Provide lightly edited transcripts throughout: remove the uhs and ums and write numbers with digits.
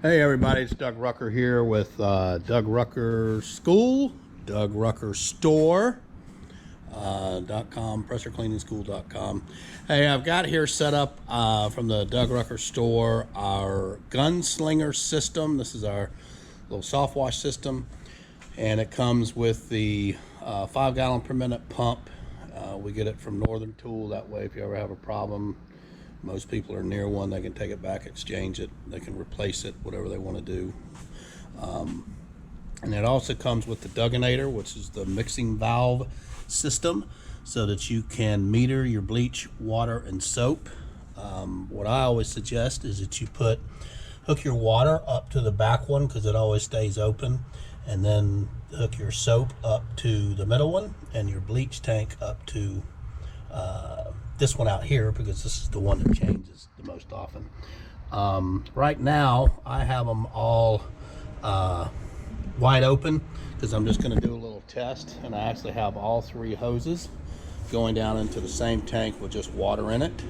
Hey everybody, it's Doug Rucker here with Doug Rucker School, Doug Rucker Store, .com, pressurecleaningschool.com. Hey, I've got here set up from the Doug Rucker Store our Gunslinger system. This is our little soft wash system, and it comes with the 5 gallon per minute pump. We get it from Northern Tool. That way, if you ever have a problem, most people are near one, they can take it back, exchange it, they can replace it, whatever they want to do. And it also comes with the Dougeantor, which is the mixing valve system, so that you can meter your bleach, water, and soap. What I always suggest is that you hook your water up to the back one, because it always stays open, and then hook your soap up to the middle one, and your bleach tank up to this one out here, because this is the one that changes the most often. Right now I have them all wide open, because I'm just going to do a little test, and I actually have all 3 hoses going down into the same tank with just water in it.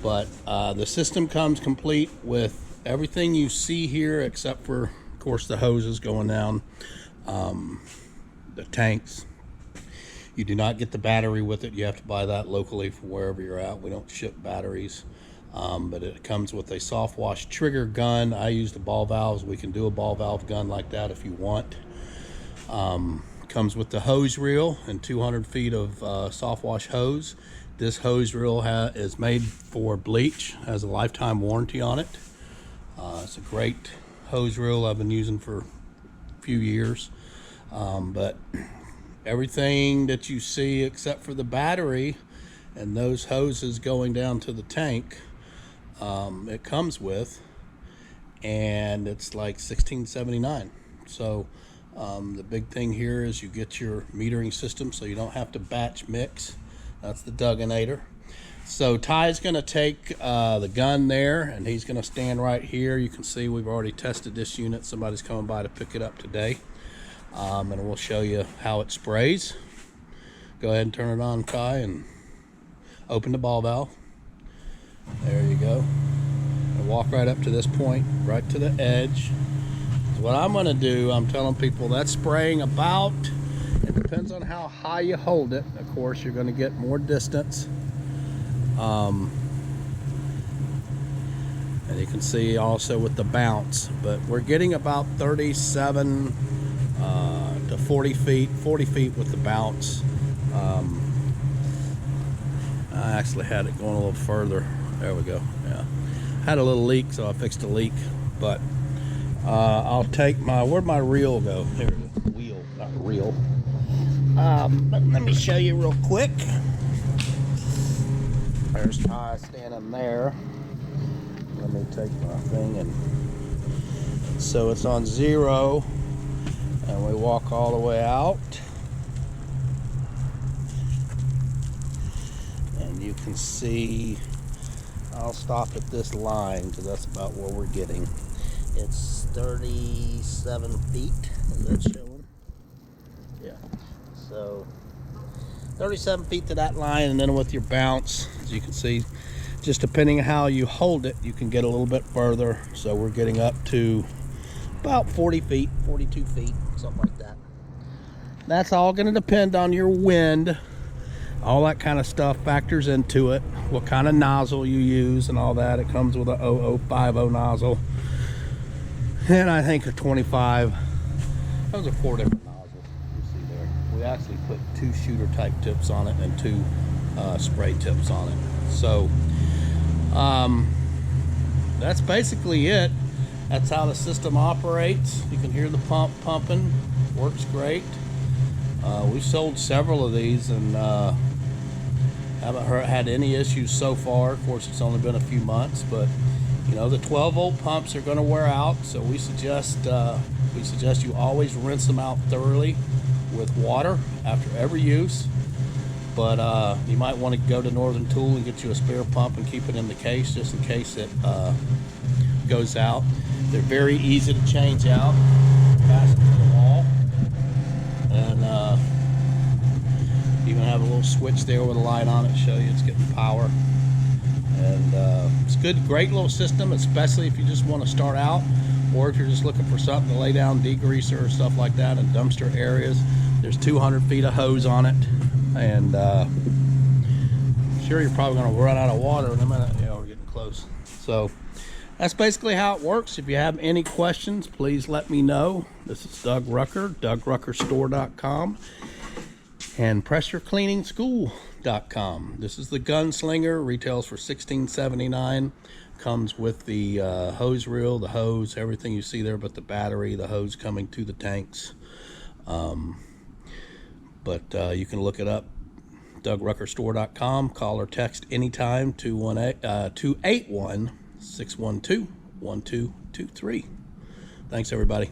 But the system comes complete with everything you see here, except for, of course, the hoses going down the tanks. You do not get the battery with it. You have to buy that locally from wherever you're at. We don't ship batteries. But it comes with a soft wash trigger gun. I use the ball valves. We can do a ball valve gun like that if you want. Comes with the hose reel and 200 feet of soft wash hose. This hose reel is made for bleach, has a lifetime warranty on it. It's a great hose reel I've been using for a few years. But everything that you see except for the battery and those hoses going down to the tank, it comes with, and it's like $16.79. So the big thing here is you get your metering system, so you don't have to batch mix. That's the Dougeantor. So Ty's going to take the gun there, and he's going to stand right here. You can see we've already tested this unit. Somebody's coming by to pick it up today. And we'll show you how it sprays. Go ahead and turn it on, Ty, and open the ball valve. There you go. And walk right up to this point, right to the edge. So what I'm going to do, I'm telling people that's spraying about, it depends on how high you hold it. Of course, you're going to get more distance. And you can see also with the bounce, but we're getting about 37 to 40 feet with the bounce. I actually had it going a little further. There we go. Yeah, had a little leak, so I fixed the leak. But I'll take where'd my reel go? Here it is. Wheel, not reel. But let me show you real quick. There's Ty standing there. Let me take my thing, and so it's on 0. And we walk all the way out, and you can see, I'll stop at this line because that's about where we're getting. It's 37 feet, is that showing? Yeah, so 37 feet to that line, and then with your bounce, as you can see, just depending on how you hold it, you can get a little bit further. So we're getting up to about 40 feet, 42 feet, something like that. That's all going to depend on your wind. All that kind of stuff factors into it. What kind of nozzle you use and all that. It comes with a 0050 nozzle. And I think a 25. Those are 4 different nozzles you see there. We actually put 2 shooter type tips on it and 2 spray tips on it. So that's basically it. That's how the system operates. You can hear the pump pumping. Works great. We've sold several of these and haven't had any issues so far. Of course, it's only been a few months, but you know, the 12-volt pumps are going to wear out, so we suggest you always rinse them out thoroughly with water after every use. But you might want to go to Northern Tool and get you a spare pump and keep it in the case, just in case it goes out. They're very easy to change out. Pass it to the wall, and even have a little switch there with a light on it to show you it's getting power. And it's good, great little system, especially if you just want to start out or if you're just looking for something to lay down degreaser or stuff like that in dumpster areas, there's 200 feet of hose on it, and sure you're probably going to run out of water in a minute. Yeah, we're getting close. So that's basically how it works. If you have any questions, please let me know. This is Doug Rucker, DougRuckerStore.com, and PressureCleaningschool.com. This is the Gunslinger, retails for $16.79. Comes with the hose reel, the hose, everything you see there but the battery, the hose coming to the tanks. But you can look it up, DougRuckerStore.com. Call or text anytime, 281-612-1223. Thanks, everybody.